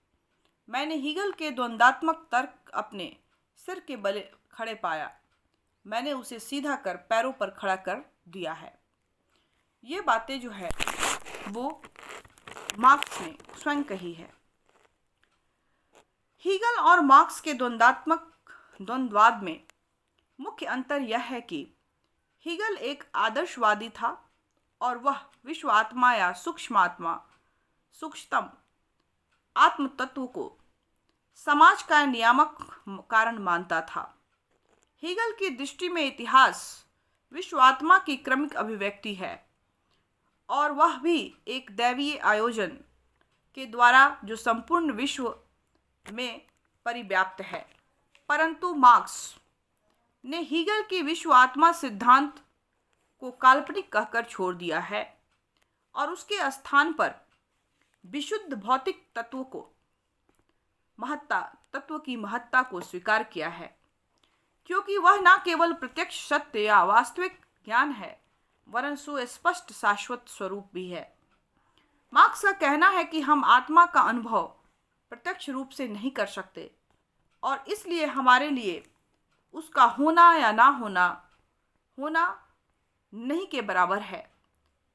मैंने हीगल के द्वंद्वात्मक तर्क अपने सिर के बल खड़े पाया, मैंने उसे सीधा कर पैरों पर खड़ा कर दिया है। ये बातें जो है वो मार्क्स ने स्वयं कही है। हीगल और मार्क्स के द्वंद्वाद में मुख्य अंतर यह है कि हीगल एक आदर्शवादी था और वह विश्व आत्मा या सूक्ष्मतम आत्म तत्व को समाज का नियामक कारण मानता था। हीगल की दृष्टि में इतिहास विश्व आत्मा की क्रमिक अभिव्यक्ति है और वह भी एक दैवीय आयोजन के द्वारा जो संपूर्ण विश्व में परिव्याप्त है। परंतु मार्क्स ने हीगल की विश्व आत्मा सिद्धांत को काल्पनिक कहकर छोड़ दिया है और उसके स्थान पर विशुद्ध भौतिक तत्व की महत्ता को स्वीकार किया है, क्योंकि वह न केवल प्रत्यक्ष सत्य या वास्तविक ज्ञान है, वरन सुस्पष्ट शाश्वत स्वरूप भी है। मार्क्स का कहना है कि हम आत्मा का अनुभव प्रत्यक्ष रूप से नहीं कर सकते और इसलिए हमारे लिए उसका होना या ना होना नहीं के बराबर है,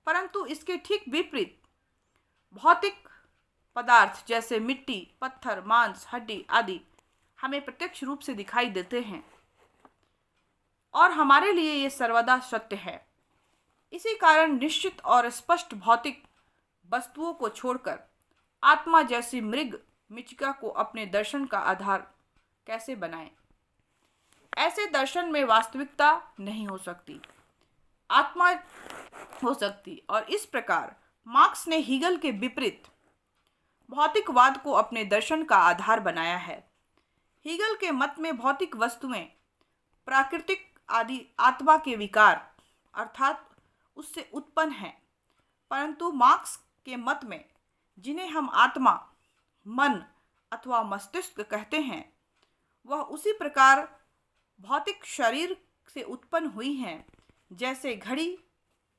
परंतु इसके ठीक विपरीत भौतिक पदार्थ जैसे मिट्टी, पत्थर, मांस, हड्डी आदि हमें प्रत्यक्ष रूप से दिखाई देते हैं और हमारे लिए ये सर्वदा सत्य है। इसी कारण निश्चित और स्पष्ट भौतिक वस्तुओं को छोड़कर आत्मा जैसी मृचिका को अपने दर्शन का आधार कैसे बनाएं? ऐसे दर्शन में वास्तविकता नहीं हो सकती, आत्मा हो सकती। और इस प्रकार मार्क्स ने हीगल के विपरीत भौतिकवाद को अपने दर्शन का आधार बनाया है। हीगल के मत में भौतिक वस्तुएं प्राकृतिक आदि आत्मा के विकार अर्थात उससे उत्पन्न हैं, परंतु मार्क्स के मत में जिन्हें हम आत्मा, मन अथवा मस्तिष्क कहते हैं, वह उसी प्रकार भौतिक शरीर से उत्पन्न हुई हैं जैसे घड़ी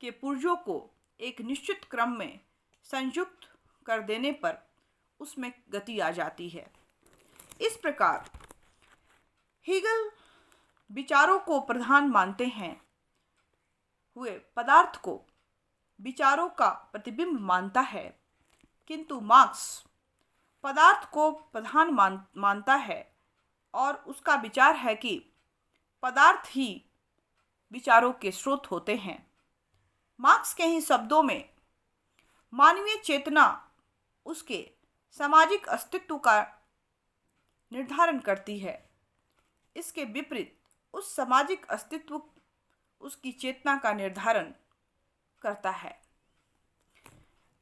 के पुर्जों को एक निश्चित क्रम में संयुक्त कर देने पर उसमें गति आ जाती है। इस प्रकार हीगल विचारों को प्रधान मानते हैं हुए पदार्थ को विचारों का प्रतिबिंब मानता है, किंतु मार्क्स पदार्थ को प्रधान मानता है और उसका विचार है कि पदार्थ ही विचारों के स्रोत होते हैं। मार्क्स के ही शब्दों में मानवीय चेतना उसके सामाजिक अस्तित्व का निर्धारण करती है। इसके विपरीत उस सामाजिक अस्तित्व उसकी चेतना का निर्धारण करता है।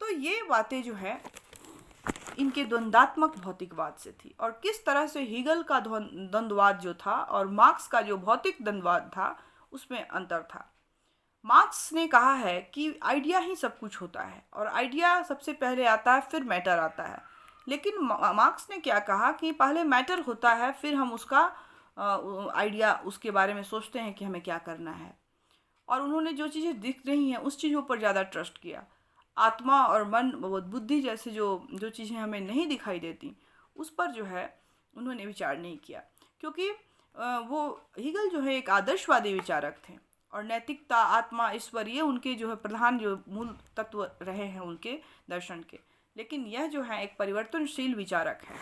तो ये बातें जो है इनके द्वंद्वात्मक भौतिकवाद से थी, और किस तरह से हीगल का द्वंद्ववाद जो था और मार्क्स का जो भौतिक द्वंद्ववाद था उसमें अंतर था। मार्क्स ने कहा है कि आइडिया ही सब कुछ होता है और आइडिया सबसे पहले आता है, फिर मैटर आता है। लेकिन मार्क्स ने क्या कहा कि पहले मैटर होता है, फिर हम उसका आइडिया उसके बारे में सोचते हैं कि हमें क्या करना है। और उन्होंने जो चीज़ें दिख रही हैं उस चीज़ों पर ज़्यादा ट्रस्ट किया। आत्मा और मन, बुद्धि जैसे जो चीज़ें हमें नहीं दिखाई देती उस पर जो है उन्होंने विचार नहीं किया, क्योंकि वो हीगल जो है एक आदर्शवादी विचारक थे और नैतिकता, आत्मा, ईश्वर ये उनके जो है प्रधान जो मूल तत्व रहे हैं उनके दर्शन के। लेकिन यह जो है एक परिवर्तनशील विचारक है।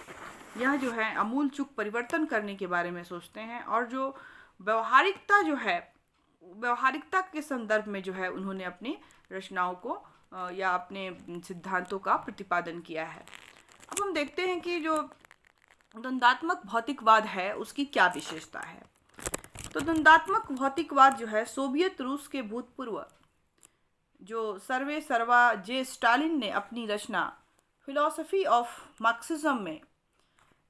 यह जो है आमूल चूक परिवर्तन करने के बारे में सोचते हैं और जो व्यवहारिकता जो है, व्यवहारिकता के संदर्भ में जो है उन्होंने अपनी रचनाओं को या अपने सिद्धांतों का प्रतिपादन किया है। अब हम देखते हैं कि जो द्वंद्वात्मक भौतिकवाद है उसकी क्या विशेषता है। तो द्वंद्वात्मक भौतिकवाद जो है सोवियत रूस के भूतपूर्व जो सर्वे सर्वा जे स्टालिन ने अपनी रचना फिलॉसफी ऑफ मार्क्सिज्म में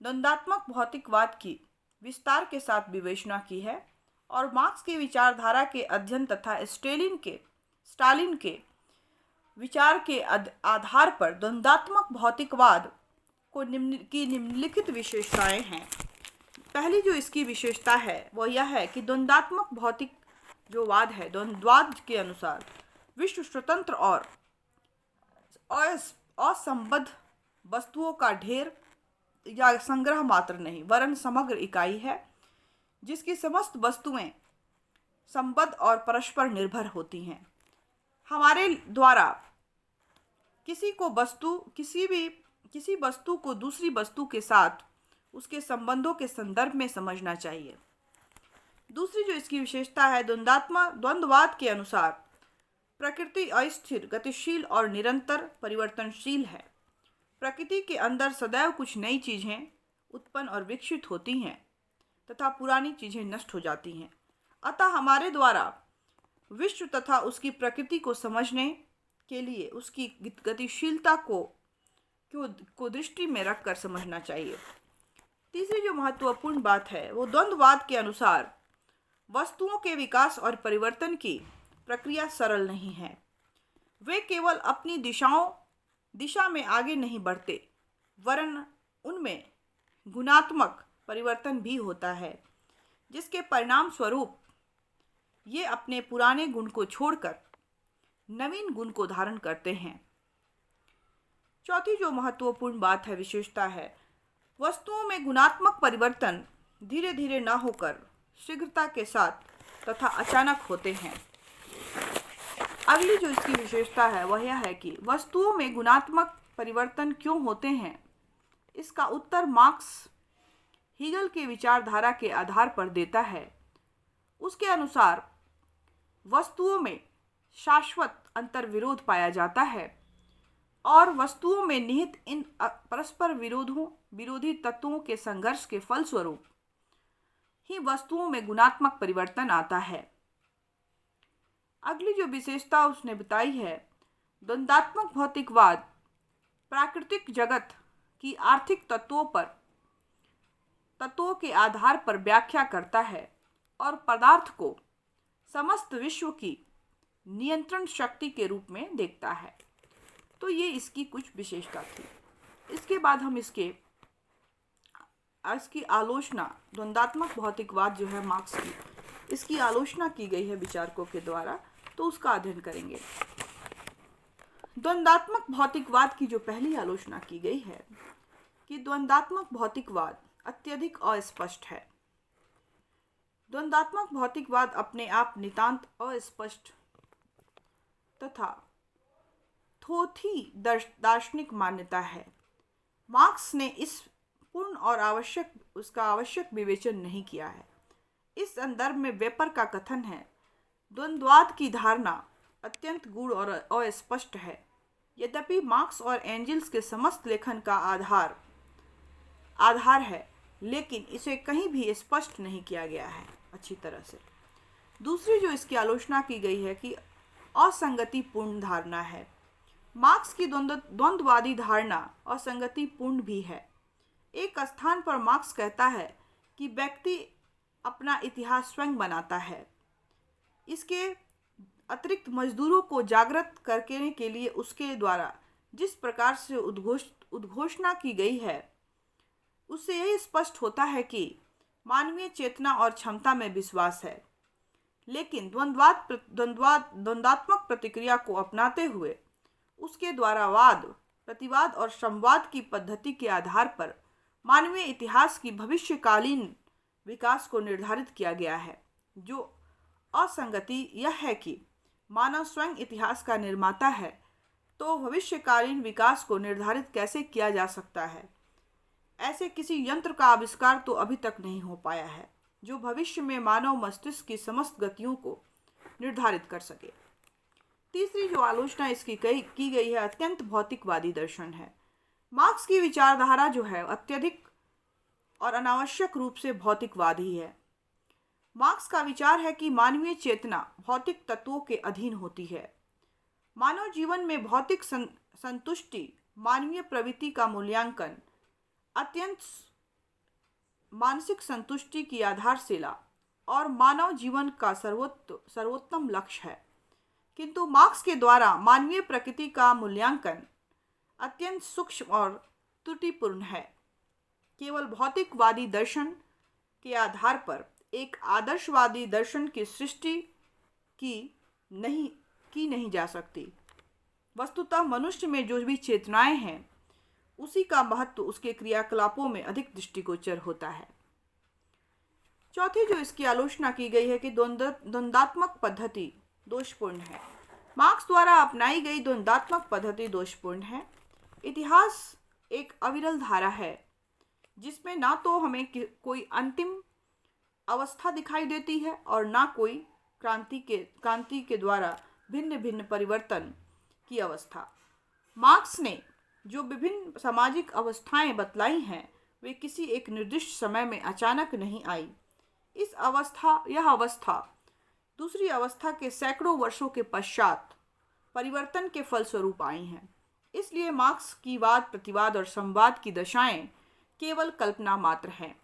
द्वंद्वात्मक भौतिकवाद की विस्तार के साथ विवेचना की है और मार्क्स की विचारधारा के अध्ययन तथा स्टालिन के विचार के आधार पर द्वंद्वात्मक भौतिकवाद को निम्नलिखित विशेषताएं हैं। पहली जो इसकी विशेषता है वो यह है कि द्वंद्वात्मक भौतिक जो वाद है, द्वंद्ववाद के अनुसार विश्व स्वतंत्र और असंबद्ध वस्तुओं का ढेर या संग्रह मात्र नहीं वरन समग्र इकाई है, जिसकी समस्त वस्तुएं संबद्ध और परस्पर निर्भर होती हैं। हमारे द्वारा किसी वस्तु को दूसरी वस्तु के साथ उसके संबंधों के संदर्भ में समझना चाहिए। दूसरी जो इसकी विशेषता है, द्वंद्ववाद के अनुसार प्रकृति अस्थिर, गतिशील और निरंतर परिवर्तनशील है। प्रकृति के अंदर सदैव कुछ नई चीज़ें उत्पन्न और विकसित होती हैं तथा पुरानी चीज़ें नष्ट हो जाती हैं। अतः हमारे द्वारा विश्व तथा उसकी प्रकृति को समझने के लिए उसकी गतिशीलता को दृष्टि में रखकर समझना चाहिए। तीसरी जो महत्वपूर्ण बात है वो द्वंद्ववाद के अनुसार वस्तुओं के विकास और परिवर्तन की प्रक्रिया सरल नहीं है। वे केवल अपनी दिशा में आगे नहीं बढ़ते वरन उनमें गुणात्मक परिवर्तन भी होता है, जिसके परिणाम स्वरूप ये अपने पुराने गुण को छोड़कर नवीन गुण को धारण करते हैं। चौथी जो महत्वपूर्ण बात है, विशेषता है, वस्तुओं में गुणात्मक परिवर्तन धीरे धीरे न होकर शीघ्रता के साथ तथा अचानक होते हैं। अगली जो इसकी विशेषता है वह यह है कि वस्तुओं में गुणात्मक परिवर्तन क्यों होते हैं, इसका उत्तर मार्क्स हीगल के विचारधारा के आधार पर देता है। उसके अनुसार वस्तुओं में शाश्वत अंतर्विरोध पाया जाता है और वस्तुओं में निहित इन परस्पर विरोधी तत्वों के संघर्ष के फलस्वरूप ही वस्तुओं में गुणात्मक परिवर्तन आता है। अगली जो विशेषता उसने बताई है, द्वंद्वात्मक भौतिकवाद प्राकृतिक जगत की आर्थिक तत्वों के आधार पर व्याख्या करता है और पदार्थ को समस्त विश्व की नियंत्रण शक्ति के रूप में देखता है। तो ये इसकी कुछ विशेषता थी। इसके बाद हम इसकी आलोचना, द्वंद्वात्मक भौतिकवाद जो है मार्क्स की, इसकी आलोचना की गई है विचारकों के द्वारा, तो उसका अध्ययन करेंगे। द्वंद्वात्मक भौतिकवाद की जो पहली आलोचना की गई है कि द्वंद्वात्मक भौतिकवाद अत्यधिक अस्पष्ट है। द्वंद्वात्मक भौतिकवाद अपने आप नितांत अस्पष्ट तथा थोथी दार्शनिक मान्यता है। मार्क्स ने इस पूर्ण और उसका आवश्यक विवेचन नहीं किया है। इस संदर्भ में वेपर का कथन है, द्वंद्ववाद की धारणा अत्यंत गूढ़ और अस्पष्ट है। यद्यपि मार्क्स और एंजल्स के समस्त लेखन का आधार है, लेकिन इसे कहीं भी स्पष्ट नहीं किया गया है अच्छी तरह से। दूसरी जो इसकी आलोचना की गई है कि असंगतिपूर्ण धारणा है। मार्क्स की द्वंद्ववादी धारणा असंगतिपूर्ण भी है। एक स्थान पर मार्क्स कहता है कि व्यक्ति अपना इतिहास स्वयं बनाता है। इसके अतिरिक्त मजदूरों को जागृत करने के लिए उसके द्वारा जिस प्रकार से उद्घोषणा की गई है, उससे यही स्पष्ट होता है कि मानवीय चेतना और क्षमता में विश्वास है। लेकिन द्वंद्वात्मक प्रतिक्रिया को अपनाते हुए उसके द्वारा वाद, प्रतिवाद और संवाद की पद्धति के आधार पर मानवीय इतिहास की भविष्यकालीन विकास को निर्धारित किया गया है। जो असंगति यह है कि मानव स्वयं इतिहास का निर्माता है, तो भविष्यकालीन विकास को निर्धारित कैसे किया जा सकता है? ऐसे किसी यंत्र का आविष्कार तो अभी तक नहीं हो पाया है जो भविष्य में मानव मस्तिष्क की समस्त गतियों को निर्धारित कर सके। तीसरी जो आलोचना इसकी की गई है अत्यंत भौतिकवादी दर्शन है। मार्क्स की विचारधारा जो है अत्यधिक और अनावश्यक रूप से भौतिकवादी है। मार्क्स का विचार है कि मानवीय चेतना भौतिक तत्वों के अधीन होती है। मानव जीवन में भौतिक संतुष्टि, मानवीय प्रवृत्ति का मूल्यांकन, अत्यंत मानसिक संतुष्टि की आधारशिला और मानव जीवन का सर्वोत्तम लक्ष्य है। किंतु मार्क्स के द्वारा मानवीय प्रकृति का मूल्यांकन अत्यंत सूक्ष्म और त्रुटिपूर्ण है। केवल भौतिकवादी दर्शन के आधार पर एक आदर्शवादी दर्शन की सृष्टि की नहीं जा सकती। वस्तुतः मनुष्य में जो भी चेतनाएं हैं, उसी का महत्व उसके क्रियाकलापों में अधिक दृष्टिगोचर होता है। चौथी जो इसकी आलोचना की गई है कि द्वंद्वात्मक पद्धति दोषपूर्ण है। मार्क्स द्वारा अपनाई गई द्वंद्वात्मक पद्धति दोषपूर्ण है। इतिहास एक अविरल धारा है जिसमें ना तो हमें कोई अंतिम अवस्था दिखाई देती है और ना कोई क्रांति के द्वारा भिन्न भिन्न परिवर्तन की अवस्था। मार्क्स ने जो विभिन्न सामाजिक अवस्थाएं बतलाई हैं, वे किसी एक निर्दिष्ट समय में अचानक नहीं आई। यह अवस्था दूसरी अवस्था के सैकड़ों वर्षों के पश्चात परिवर्तन के फलस्वरूप आई हैं। इसलिए मार्क्स की वाद, प्रतिवाद और संवाद की दशाएं केवल कल्पना मात्र हैं।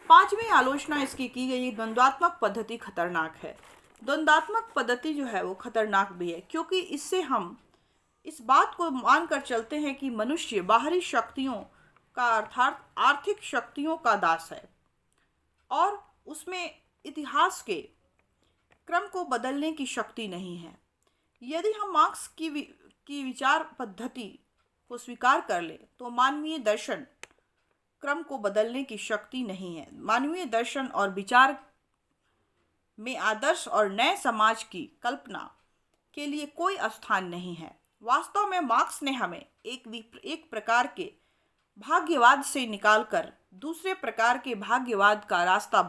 पांचवी आलोचना इसकी की गई, द्वंद्वात्मक पद्धति खतरनाक है। द्वंद्वात्मक पद्धति जो है वो खतरनाक भी है, क्योंकि इससे हम इस बात को मानकर चलते हैं कि मनुष्य बाहरी शक्तियों का अर्थात आर्थिक शक्तियों का दास है और उसमें इतिहास के क्रम को बदलने की शक्ति नहीं है। यदि हम मार्क्स की विचार पद्धति को स्वीकार कर ले तो मानवीय दर्शन क्रम को बदलने की शक्ति नहीं है। मानवीय दर्शन और विचार में आदर्श और नए समाज की कल्पना के लिए कोई स्थान नहीं है। वास्तव में मार्क्स ने हमें एक प्रकार के भाग्यवाद से निकालकर दूसरे प्रकार के भाग्यवाद का रास्ता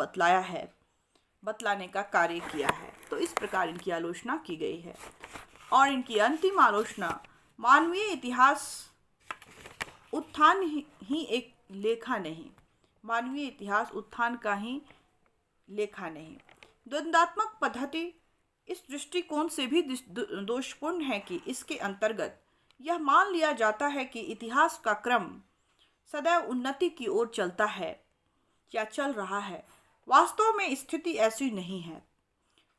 बतलाने का कार्य किया है। तो इस प्रकार इनकी आलोचना की गई है। और इनकी अंतिम आलोचना, मानवीय इतिहास उत्थान ही एक लेखा नहीं, मानवीय इतिहास उत्थान का ही लेखा नहीं। द्वंद्वात्मक पद्धति इस दृष्टिकोण से भी दोषपूर्ण है कि इसके अंतर्गत यह मान लिया जाता है कि इतिहास का क्रम सदैव उन्नति की ओर चलता है या चल रहा है। वास्तव में स्थिति ऐसी नहीं है।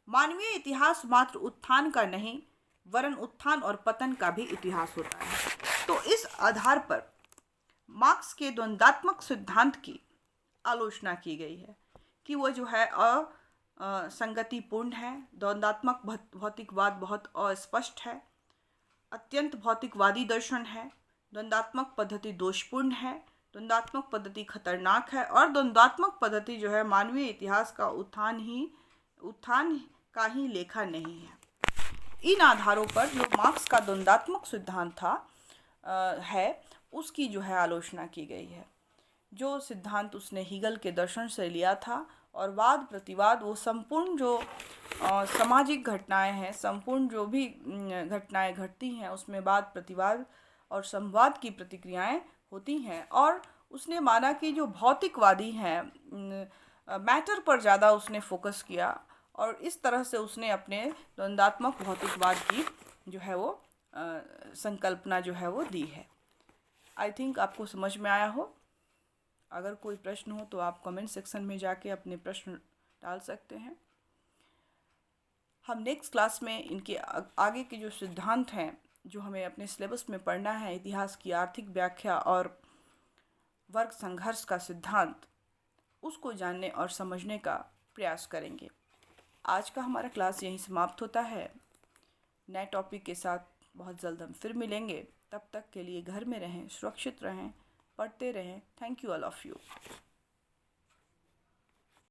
मानवीय इतिहास मात्र उत्थान का नहीं, वरन उत्थान और पतन का भी इतिहास होता है। तो इस आधार पर मार्क्स के द्वंद्वात्मक सिद्धांत की आलोचना की गई है कि वो जो है संगतिपूर्ण है। द्वंद्वात्मक भौतिकवाद बहुत अस्पष्ट है, अत्यंत भौतिकवादी दर्शन है। द्वंद्वात्मक पद्धति दोषपूर्ण है, द्वंद्वात्मक पद्धति खतरनाक है और द्वंद्वात्मक पद्धति जो है मानवीय इतिहास का उत्थान का ही लेखा नहीं है। इन आधारों पर जो मार्क्स का द्वंद्वात्मक सिद्धांत है उसकी जो है आलोचना की गई है। जो सिद्धांत उसने हीगल के दर्शन से लिया था और वाद प्रतिवाद, वो संपूर्ण जो सामाजिक घटनाएं हैं, संपूर्ण जो भी घटनाएं घटती हैं उसमें वाद प्रतिवाद और संवाद की प्रतिक्रियाएं होती हैं। और उसने माना कि जो भौतिकवादी हैं मैटर पर ज़्यादा उसने फोकस किया और इस तरह से उसने अपने द्वंद्वात्मक भौतिकवाद की जो है वो संकल्पना जो है वो दी है। आई थिंक आपको समझ में आया हो। अगर कोई प्रश्न हो तो आप कमेंट सेक्शन में जाके अपने प्रश्न डाल सकते हैं। हम नेक्स्ट क्लास में इनके आगे के जो सिद्धांत हैं जो हमें अपने सिलेबस में पढ़ना है, इतिहास की आर्थिक व्याख्या और वर्ग संघर्ष का सिद्धांत, उसको जानने और समझने का प्रयास करेंगे। आज का हमारा क्लास यहीं समाप्त होता है। नए टॉपिक के साथ बहुत जल्द हम फिर मिलेंगे। तब तक के लिए घर में रहें, सुरक्षित रहें, पढ़ते रहें। Thank you all of you.